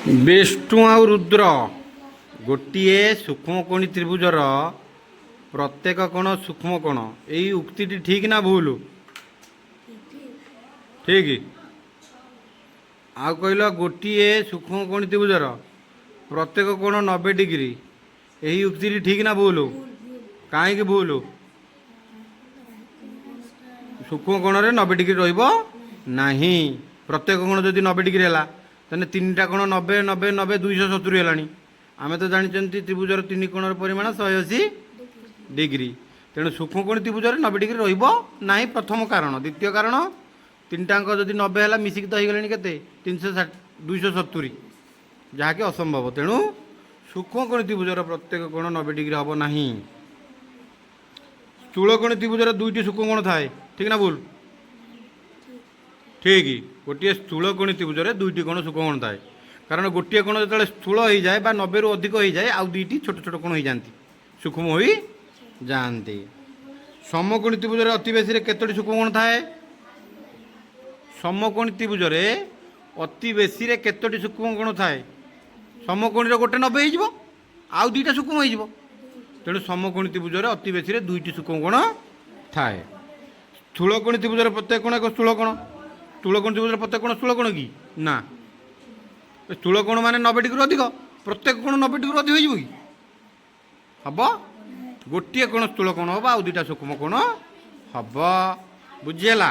विष्णु आ रुद्र गोटे सूक्ष्मकोणी त्रिभुजर प्रत्येक कोण सूक्ष्म कोण यही उक्ति ठीक ना भूल? ठीक आ कहल गोटे सूक्ष्मकोणी त्रिभुजर प्रत्येक कोण 90 डिग्री यही उक्ति ठीक ना भूल? कहीं भूल? सूक्ष्म कोण 90 डिग्री रहा प्रत्येक कोण जदि 90 डिग्री है तेने तीन टा कोण 90 90 90 270 है। आम तो जानते त्रिभुजर तीन कोणर परिमाण 180 डिग्री। तेणु सूक्ष्मकोणी त्रिभुजर 90 डिग्री रहा प्रथम कारण। द्वितीय कारण तीन टाक जदि 90 है मिसिक तो होगले के 270 जहाँकि असंभव। तेणु सूक्ष्मकोणी त्रिभुजर प्रत्येक कोण 90 डिग्री हम ना। स्थूलकोणी त्रिभुजर दुईटी सूक्ष्मकोण थाए ठीक ना भूल? ठीक गोटे स्थूलकोणी त्रिभुजर दुईटी कोण सूक्ष्मकोण थाए कारण गोटे कोण जो स्थूल हो जाए 90 रु अधिक हो जाए आउ दुईटी छोट छोट कोण हो जाती सूक्ष्म हो जाती। समकोणी त्रिभुजर अति बेसी केतोटी सूक्ष्मकोण थाए? समकोणी त्रिभुजर अति बेसी केतोटी सूक्ष्मकोण थाए? समकोणी गोटे 90 हो आउ दुईटा सूक्ष्म हो। तेणु समकोणी त्रिभुजर अति बेसी दुईटी सूक्ष्मकोण थाए। स्थूलकोणी त्रिभुजर प्रत्येक कोण एक स्थूलकोण। स्थूलकोणी त्रिभुजर प्रत्येक कोण स्थूलकोण कि ना? स्थूलकोण माने 90 डिग्री अधिक प्रत्येक कोण 90 डिग्री अधिक हो हम गोटे कोण स्थूलकोण हम आउ दुईटा सूक्ष्म कोण हम। बुझीगला?